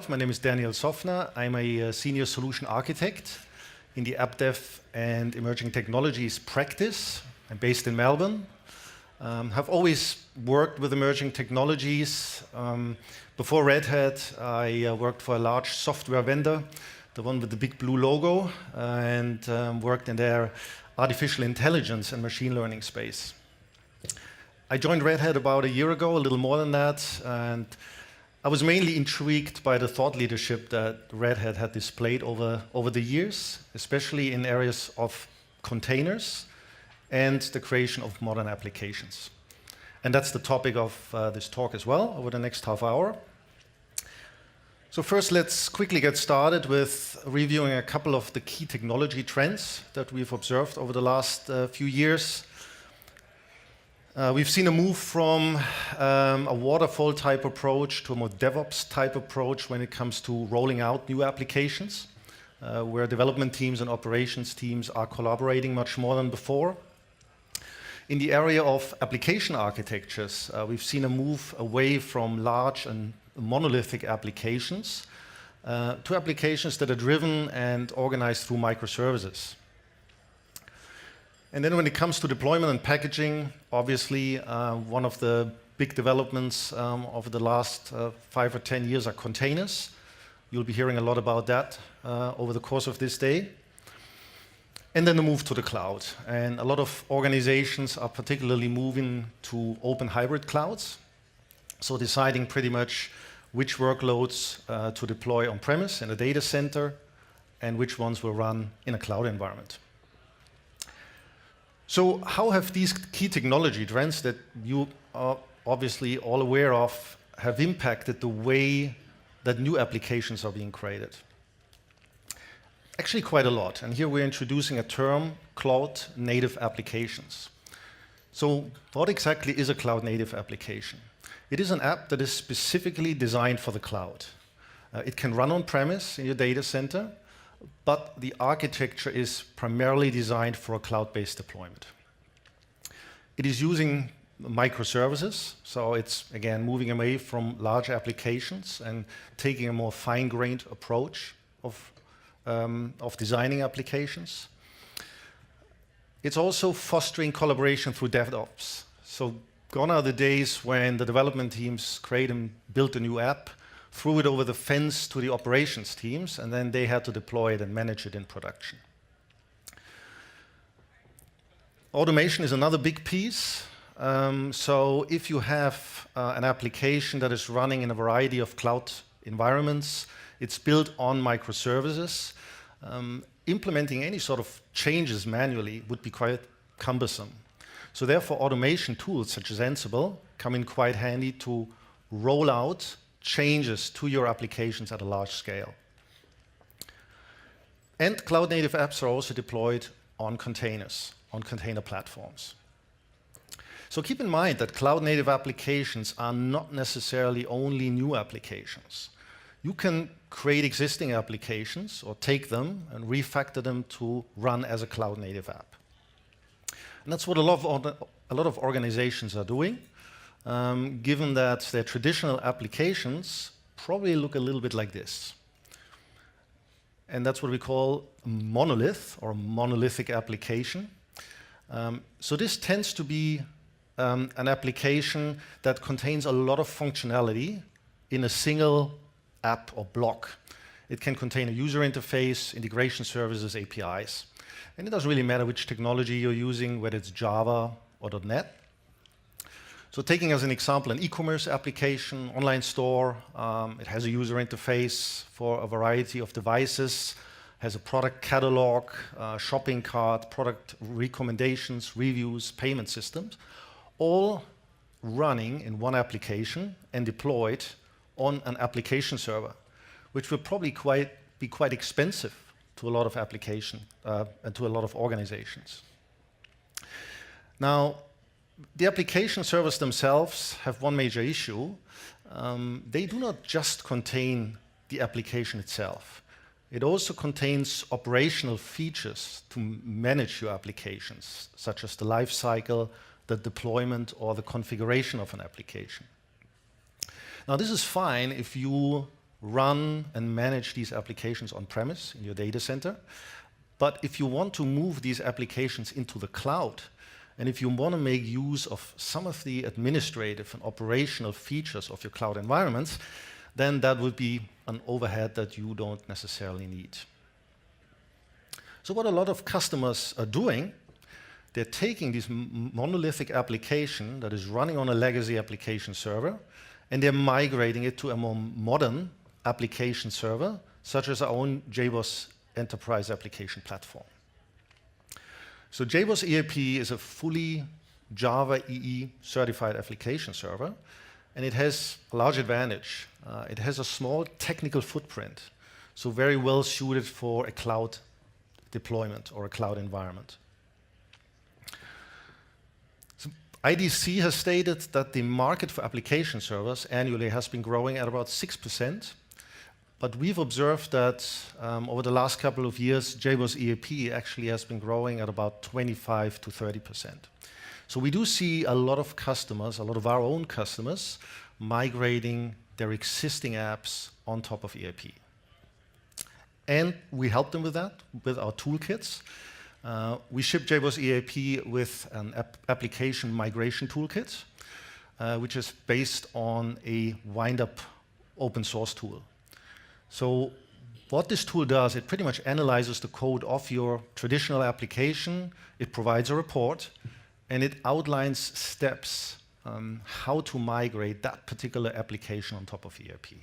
My name is Daniel Soffner. I'm a senior solution architect in the AppsDev and emerging technologies practice. I'm based in Melbourne. Have always worked with emerging technologies. Before Red Hat, I worked for a large software vendor, the one with the big blue logo, and worked in their artificial intelligence and machine learning space. I joined Red Hat about a year ago, a little more than that, and I was mainly intrigued by the thought leadership that Red Hat had displayed over the years, especially in areas of containers and the creation of modern applications. And that's the topic of this talk as well, over the next half hour. So first, let's quickly get started with reviewing a couple of the key technology trends that we've observed over the last few years. We've seen a move from a waterfall type approach to a more DevOps type approach when it comes to rolling out new applications, where development teams and operations teams are collaborating much more than before. In the area of application architectures, we've seen a move away from large and monolithic applications to applications that are driven and organized through microservices. And then when it comes to deployment and packaging, obviously one of the big developments over the last 5 or 10 years are containers. You'll be hearing a lot about that over the course of this day. And then the move to the cloud. And a lot of organizations are particularly moving to open hybrid clouds. So deciding pretty much which workloads to deploy on-premise in a data center and which ones will run in a cloud environment. So how have these key technology trends that you are obviously all aware of have impacted the way that new applications are being created? Actually quite a lot. And here we're introducing a term, cloud-native applications. So what exactly is a cloud-native application? It is an app that is specifically designed for the cloud. It can run on-premise in your data center, but the architecture is primarily designed for a cloud-based deployment. It is using microservices, so it's, again, moving away from large applications and taking a more fine-grained approach of designing applications. It's also fostering collaboration through DevOps. So gone are the days when the development teams create and build a new app, threw it over the fence to the operations teams, and then they had to deploy it and manage it in production. Automation is another big piece. So if you have an application that is running in a variety of cloud environments, it's built on microservices, implementing any sort of changes manually would be quite cumbersome. So therefore, automation tools such as Ansible come in quite handy to roll out changes to your applications at a large scale. And cloud-native apps are also deployed on containers, on container platforms. So keep in mind that cloud-native applications are not necessarily only new applications. You can create existing applications or take them and refactor them to run as a cloud-native app. And that's what a lot of organizations are doing. Given that their traditional applications probably look a little bit like this. And that's what we call a monolith or monolithic application. So this tends to be an application that contains a lot of functionality in a single app or block. It can contain a user interface, integration services, APIs. And it doesn't really matter which technology you're using, whether it's Java or .NET. So taking as an example an e-commerce application, online store, it has a user interface for a variety of devices, has a product catalog, shopping cart, product recommendations, reviews, payment systems, all running in one application and deployed on an application server, which will probably be quite expensive to a lot of applications and to a lot of organizations. Now, the application servers themselves have one major issue. They do not just contain the application itself. It also contains operational features to manage your applications, such as the life cycle, the deployment, or the configuration of an application. Now, this is fine if you run and manage these applications on-premise in your data center. But if you want to move these applications into the cloud, and if you want to make use of some of the administrative and operational features of your cloud environments, then that would be an overhead that you don't necessarily need. So what a lot of customers are doing, they're taking this monolithic application that is running on a legacy application server, and they're migrating it to a more modern application server, such as our own JBoss Enterprise Application Platform. So JBoss EAP is a fully Java EE certified application server, and it has a large advantage. It has a small technical footprint, so very well suited for a cloud deployment or a cloud environment. So IDC has stated that the market for application servers annually has been growing at about 6%, but we've observed that over the last couple of years, JBoss EAP actually has been growing at about 25 to 30%. So we do see a lot of customers, a lot of our own customers, migrating their existing apps on top of EAP. And we help them with that, with our toolkits. We ship JBoss EAP with an application migration toolkit, which is based on a wind-up open source tool. So what this tool does, it pretty much analyzes the code of your traditional application, it provides a report, and it outlines steps how to migrate that particular application on top of EAP.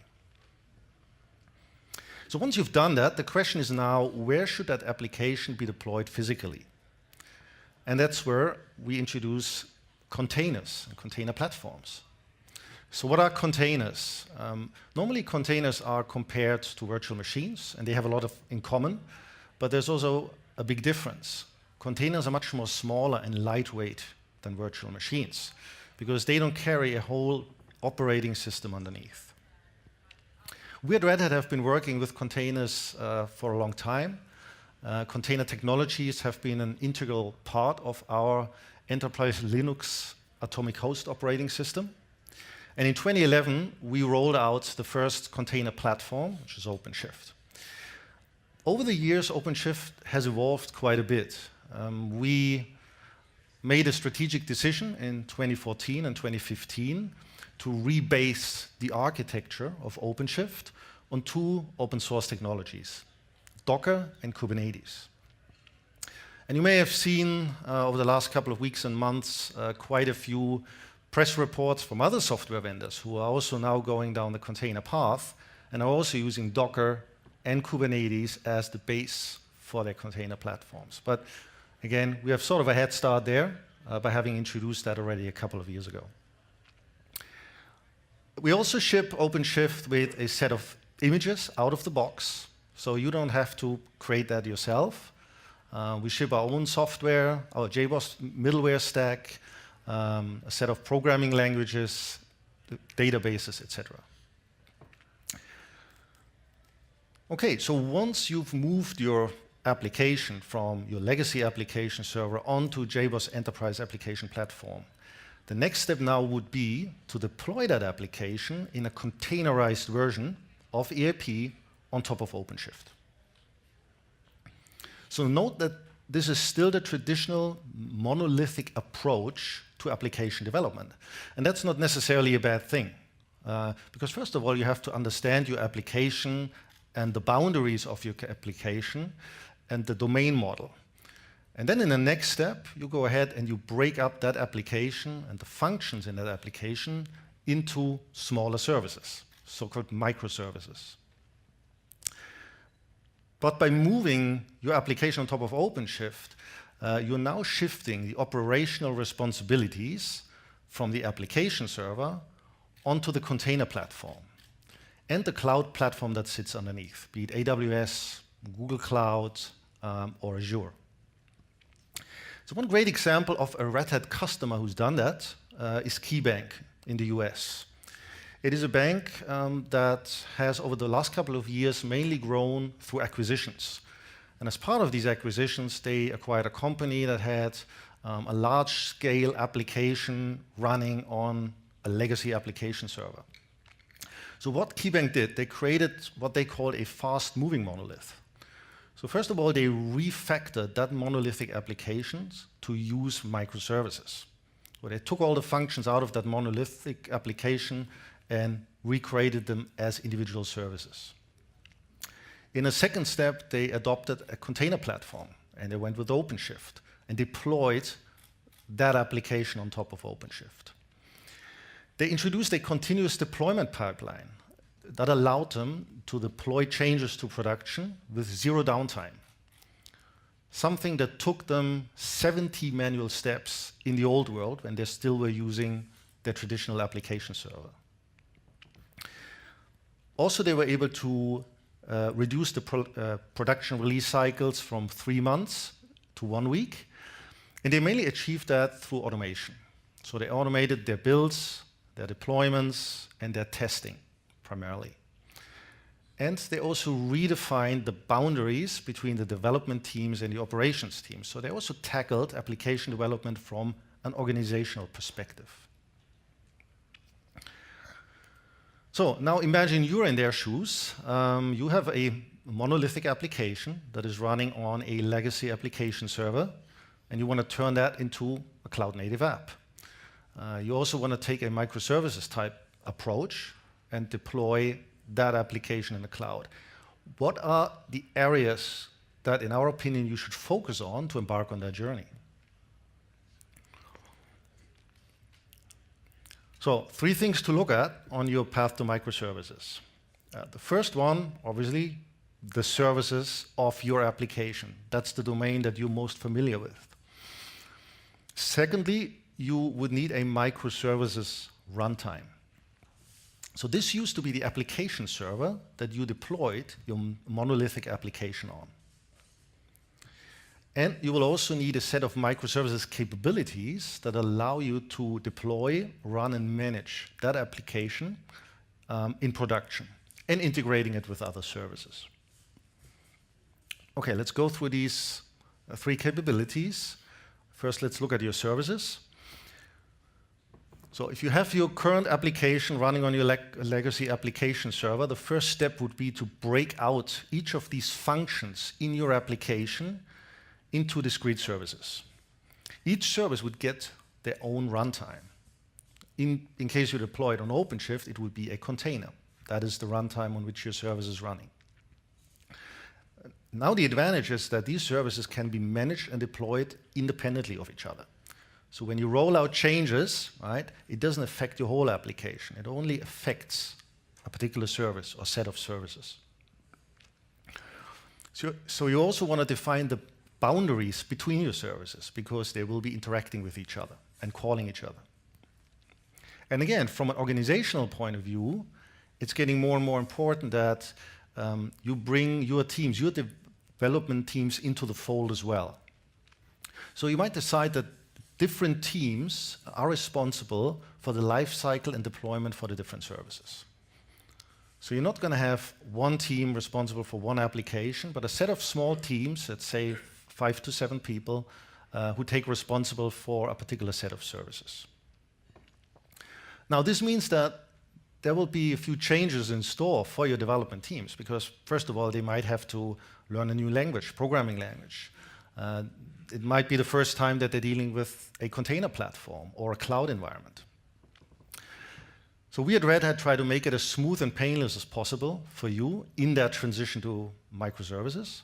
So once you've done that, the question is now, where should that application be deployed physically? And that's where we introduce containers and container platforms. So what are containers? Normally containers are compared to virtual machines, and they have a lot in common, but there's also a big difference. Containers are much more smaller and lightweight than virtual machines, because they don't carry a whole operating system underneath. We at Red Hat have been working with containers for a long time. Container technologies have been an integral part of our enterprise Linux atomic host operating system. And in 2011, we rolled out the first container platform, which is OpenShift. Over the years, OpenShift has evolved quite a bit. We made a strategic decision in 2014 and 2015 to rebase the architecture of OpenShift on two open source technologies, Docker and Kubernetes. And you may have seen over the last couple of weeks and months quite a few press reports from other software vendors who are also now going down the container path and are also using Docker and Kubernetes as the base for their container platforms. But again, we have sort of a head start there by having introduced that already a couple of years ago. We also ship OpenShift with a set of images out of the box, so you don't have to create that yourself. We ship our own software, our JBoss middleware stack, a set of programming languages, databases, etc. Okay, so once you've moved your application from your legacy application server onto JBoss Enterprise Application Platform, the next step now would be to deploy that application in a containerized version of EAP on top of OpenShift. So note that this is still the traditional monolithic approach to application development. And that's not necessarily a bad thing. Because first of all, you have to understand your application and the boundaries of your application and the domain model. And then in the next step, you go ahead and you break up that application and the functions in that application into smaller services, so-called microservices. But by moving your application on top of OpenShift, you're now shifting the operational responsibilities from the application server onto the container platform and the cloud platform that sits underneath, be it AWS, Google Cloud, or Azure. So one great example of a Red Hat customer who's done that is KeyBank in the US. It is a bank that has, over the last couple of years, mainly grown through acquisitions. And as part of these acquisitions, they acquired a company that had a large-scale application running on a legacy application server. So what KeyBank did, they created what they call a fast-moving monolith. So first of all, they refactored that monolithic applications to use microservices. So they took all the functions out of that monolithic application and recreated them as individual services. In a second step, they adopted a container platform, and they went with OpenShift and deployed that application on top of OpenShift. They introduced a continuous deployment pipeline that allowed them to deploy changes to production with zero downtime. Something that took them 70 manual steps in the old world when they still were using their traditional application server. Also, they were able to reduce the production release cycles from 3 months to 1 week. And they mainly achieved that through automation. So they automated their builds, their deployments, and their testing primarily. And they also redefined the boundaries between the development teams and the operations teams. So they also tackled application development from an organizational perspective. So now imagine you're in their shoes. You have a monolithic application that is running on a legacy application server, and you want to turn that into a cloud-native app. You also want to take a microservices type approach and deploy that application in the cloud. What are the areas that, in our opinion, you should focus on to embark on that journey? So 3 things to look at on your path to microservices. The first one, obviously, the services of your application. That's the domain that you're most familiar with. Secondly, you would need a microservices runtime. So this used to be the application server that you deployed your monolithic application on. And you will also need a set of microservices capabilities that allow you to deploy, run, and manage that application in production and integrating it with other services. Okay, let's go through these 3 capabilities. First, let's look at your services. So if you have your current application running on your legacy application server, the first step would be to break out each of these functions in your application into discrete services. Each service would get their own runtime. In case you deploy it on OpenShift, it would be a container. That is the runtime on which your service is running. Now the advantage is that these services can be managed and deployed independently of each other. So when you roll out changes, right, it doesn't affect your whole application. It only affects a particular service or set of services. So you also want to define the boundaries between your services because they will be interacting with each other and calling each other. And again, from an organizational point of view, it's getting more and more important that you bring your teams, your development teams into the fold as well. So you might decide that different teams are responsible for the life cycle and deployment for the different services. So you're not going to have one team responsible for one application, but a set of small teams, let's say 5 to 7 people, who take responsible for a particular set of services. Now this means that there will be a few changes in store for your development teams because, first of all, they might have to learn a new language, programming language. It might be the first time that they're dealing with a container platform or a cloud environment. So we at Red Hat try to make it as smooth and painless as possible for you in that transition to microservices.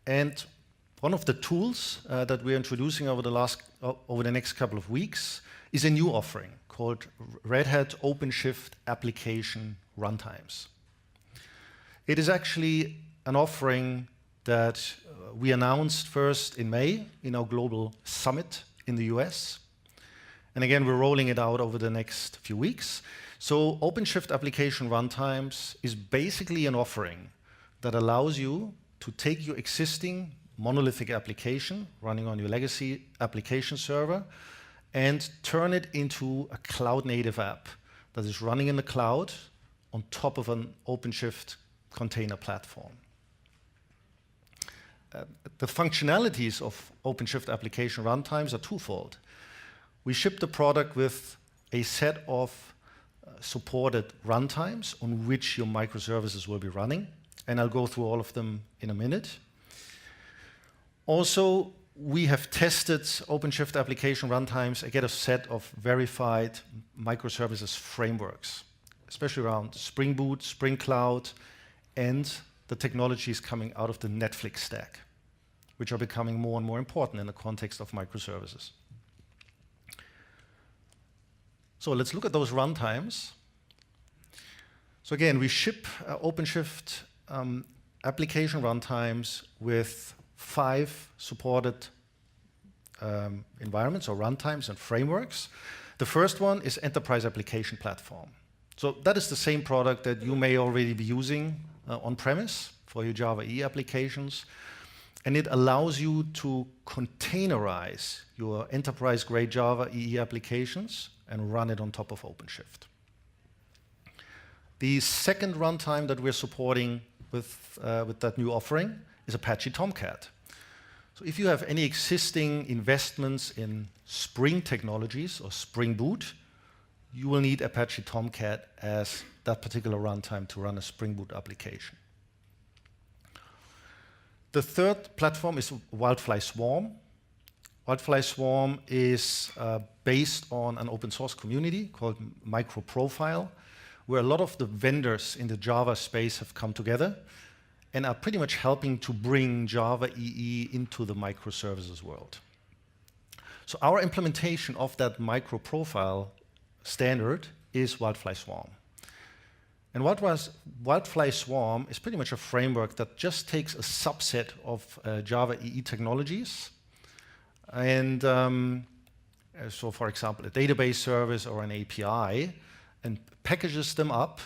And one of the tools that we're introducing over the next couple of weeks is a new offering called Red Hat OpenShift Application Runtimes. It is actually an offering that we announced first in May in our global summit in the US. And again, we're rolling it out over the next few weeks. So OpenShift Application Runtimes is basically an offering that allows you to take your existing monolithic application running on your legacy application server and turn it into a cloud-native app that is running in the cloud on top of an OpenShift container platform. The functionalities of OpenShift Application Runtimes are twofold. We ship the product with a set of supported runtimes on which your microservices will be running, and I'll go through all of them in a minute. Also, we have tested OpenShift application runtimes against a set of verified microservices frameworks, especially around Spring Boot, Spring Cloud, and the technologies coming out of the Netflix stack, which are becoming more and more important in the context of microservices. So let's look at those runtimes. So again, we ship OpenShift application runtimes with 5 supported environments or runtimes and frameworks. The first one is Enterprise Application Platform. So that is the same product that you may already be using on-premise for your Java EE applications. And it allows you to containerize your enterprise-grade Java EE applications and run it on top of OpenShift. The second runtime that we're supporting with that new offering is Apache Tomcat. So if you have any existing investments in Spring technologies or Spring Boot, you will need Apache Tomcat as that particular runtime to run a Spring Boot application. The third platform is Wildfly Swarm. Wildfly Swarm is based on an open source community called MicroProfile, where a lot of the vendors in the Java space have come together and are pretty much helping to bring Java EE into the microservices world. So our implementation of that MicroProfile standard is Wildfly Swarm. And Wildfly Swarm is pretty much a framework that just takes a subset of Java EE technologies. And so, for example, a database service or an API, and packages them up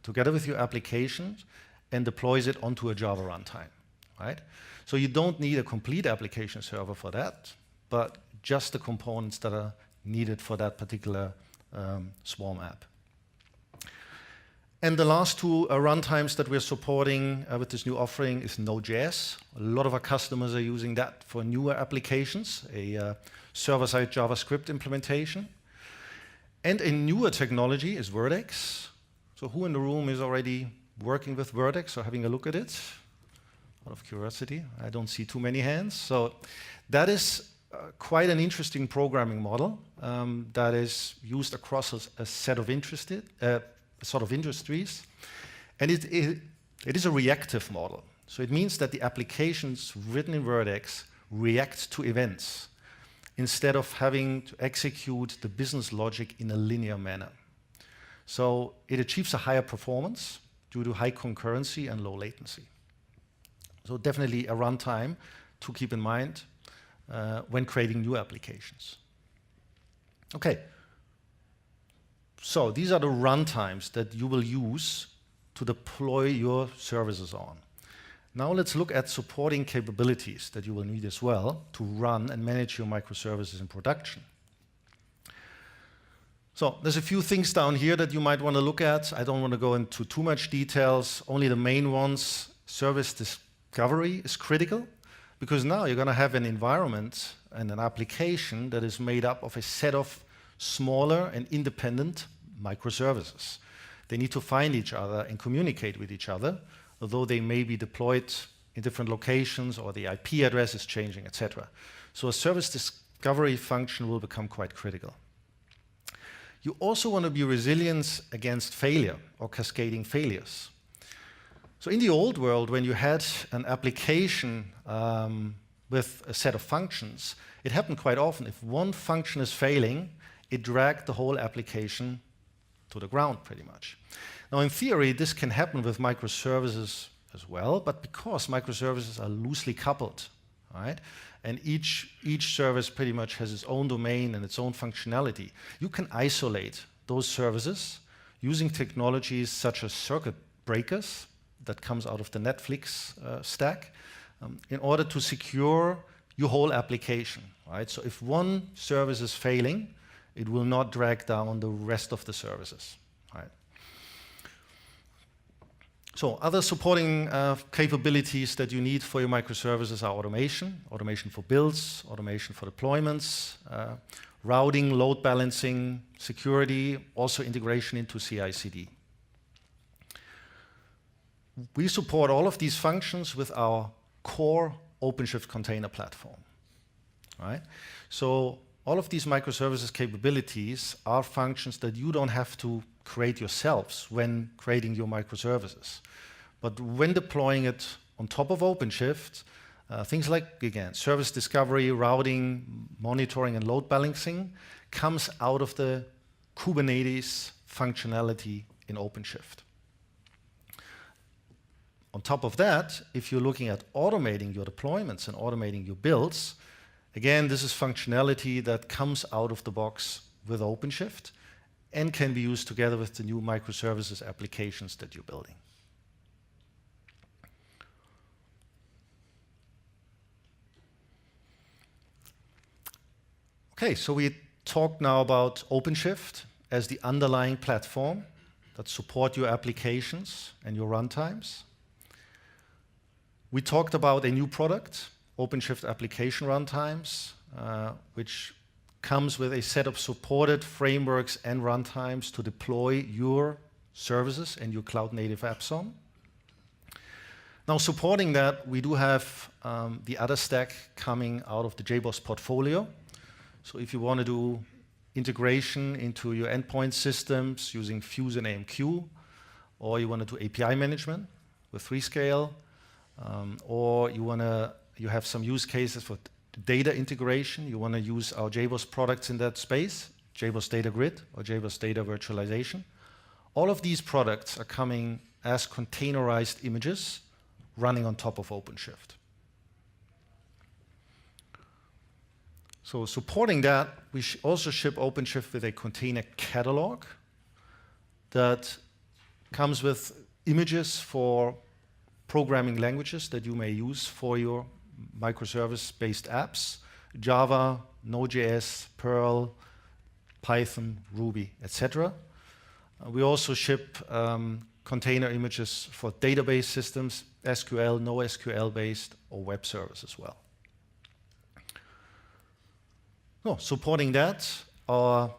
together with your applications and deploys it onto a Java runtime, right? So you don't need a complete application server for that, but just the components that are needed for that particular Swarm app. And the last two runtimes that we're supporting with this new offering is Node.js. A lot of our customers are using that for newer applications, a server-side JavaScript implementation. And a newer technology is Vertex. So who in the room is already working with Vertex or having a look at it? Out of curiosity, I don't see too many hands. So that is quite an interesting programming model that is used across a set of industries. And it is a reactive model. So it means that the applications written in Vertex react to events instead of having to execute the business logic in a linear manner. So it achieves a higher performance due to high concurrency and low latency. So definitely a runtime to keep in mind when creating new applications. Okay. So these are the runtimes that you will use to deploy your services on. Now let's look at supporting capabilities that you will need as well to run and manage your microservices in production. So there's a few things down here that you might want to look at. I don't want to go into too much details, only the main ones. Service discovery is critical because now you're going to have an environment and an application that is made up of a set of smaller and independent microservices. They need to find each other and communicate with each other, although they may be deployed in different locations or the IP address is changing, etc. So a service discovery function will become quite critical. You also want to be resilient against failure or cascading failures. So in the old world, when you had an application with a set of functions, it happened quite often. If one function is failing, it dragged the whole application to the ground pretty much. Now in theory, this can happen with microservices as well, but because microservices are loosely coupled, right? And each service pretty much has its own domain and its own functionality, you can isolate those services using technologies such as circuit breakers that comes out of the Netflix stack in order to secure your whole application, right? So if one service is failing, it will not drag down the rest of the services, right? So other supporting capabilities that you need for your microservices are automation for builds, automation for deployments, routing, load balancing, security, also integration into CI/CD. We support all of these functions with our core OpenShift container platform. Right? So all of these microservices capabilities are functions that you don't have to create yourselves when creating your microservices. But when deploying it on top of OpenShift, things like, again, service discovery, routing, monitoring, and load balancing comes out of the Kubernetes functionality in OpenShift. On top of that, if you're looking at automating your deployments and automating your builds, again, this is functionality that comes out of the box with OpenShift and can be used together with the new microservices applications that you're building. Okay, so we talked now about OpenShift as the underlying platform that support your applications and your runtimes. We talked about a new product, OpenShift Application Runtimes, which comes with a set of supported frameworks and runtimes to deploy your services and your cloud-native apps on. Now, supporting that, we do have the other stack coming out of the JBoss portfolio. So if you want to do integration into your endpoint systems using Fuse and AMQ, or you want to do API management with Freescale, or you have some use cases for data integration. You want to use our JBoss products in that space, JBoss Data Grid or JBoss Data Virtualization. All of these products are coming as containerized images running on top of OpenShift. So supporting that, we also ship OpenShift with a container catalog that comes with images for programming languages that you may use for your microservice-based apps, Java, Node.js, Perl, Python, Ruby, etc. We also ship container images for database systems, SQL, NoSQL-based, or web servers as well. Supporting that are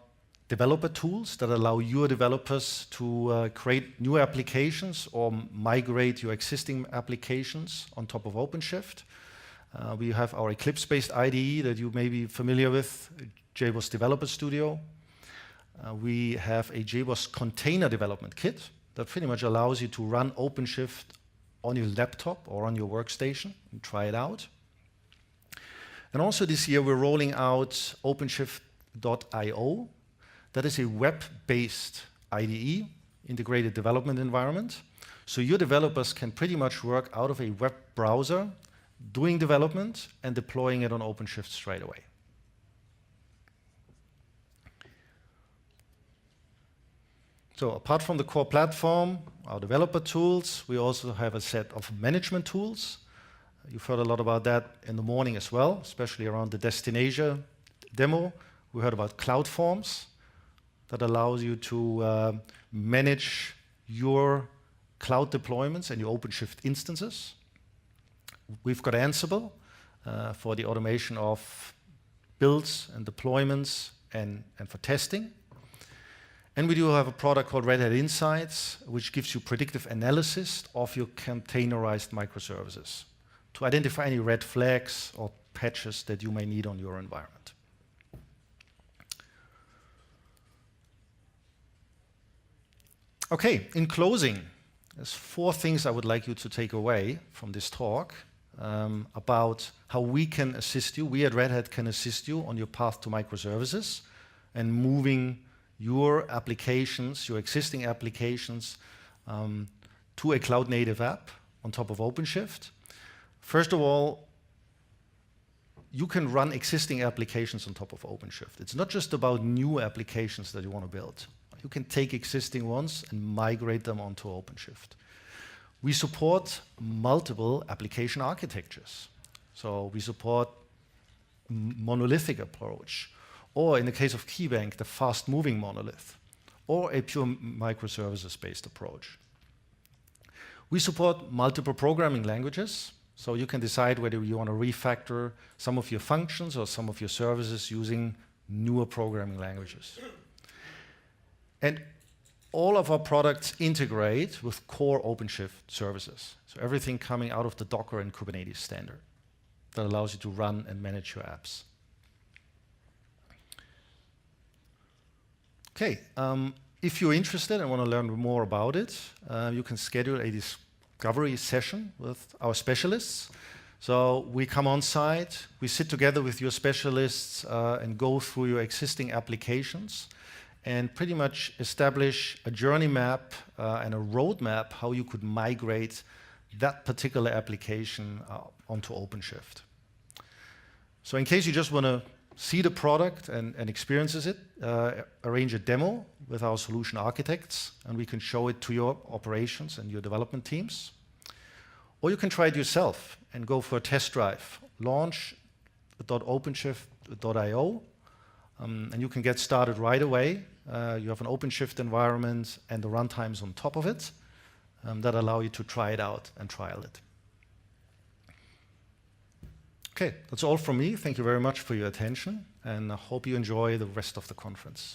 developer tools that allow your developers to create new applications or migrate your existing applications on top of OpenShift. We have our Eclipse-based IDE that you may be familiar with, JBoss Developer Studio. We have a JBoss Container Development Kit that pretty much allows you to run OpenShift on your laptop or on your workstation and try it out. And also this year we're rolling out OpenShift.io. That is a web-based IDE, integrated development environment. So your developers can pretty much work out of a web browser, doing development and deploying it on OpenShift straight away. So apart from the core platform, our developer tools, we also have a set of management tools. You've heard a lot about that in the morning as well, especially around the Destination demo. We heard about CloudForms that allows you to manage your cloud deployments and your OpenShift instances. We've got Ansible for the automation of builds and deployments and for testing. And we do have a product called Red Hat Insights, which gives you predictive analysis of your containerized microservices to identify any red flags or patches that you may need on your environment. Okay, in closing, there's 4 things I would like you to take away from this talk about how we can assist you. We at Red Hat can assist you on your path to microservices and moving your applications, your existing applications, to a cloud-native app on top of OpenShift. First of all, you can run existing applications on top of OpenShift. It's not just about new applications that you want to build. You can take existing ones and migrate them onto OpenShift. We support multiple application architectures. So we support monolithic approach, or in the case of KeyBank, the fast-moving monolith, or a pure microservices-based approach. We support multiple programming languages, so you can decide whether you want to refactor some of your functions or some of your services using newer programming languages. And all of our products integrate with core OpenShift services. So everything coming out of the Docker and Kubernetes standard that allows you to run and manage your apps. Okay, if you're interested and want to learn more about it, you can schedule a discovery session with our specialists. So we come on site, we sit together with your specialists and go through your existing applications and pretty much establish a journey map and a roadmap how you could migrate that particular application onto OpenShift. So in case you just want to see the product and experiences it, arrange a demo with our solution architects, and we can show it to your operations and your development teams. Or you can try it yourself and go for a test drive. Launch .openshift.io, and you can get started right away. You have an OpenShift environment and the runtimes on top of it that allow you to try it out and trial it. Okay, that's all from me. Thank you very much for your attention, and I hope you enjoy the rest of the conference.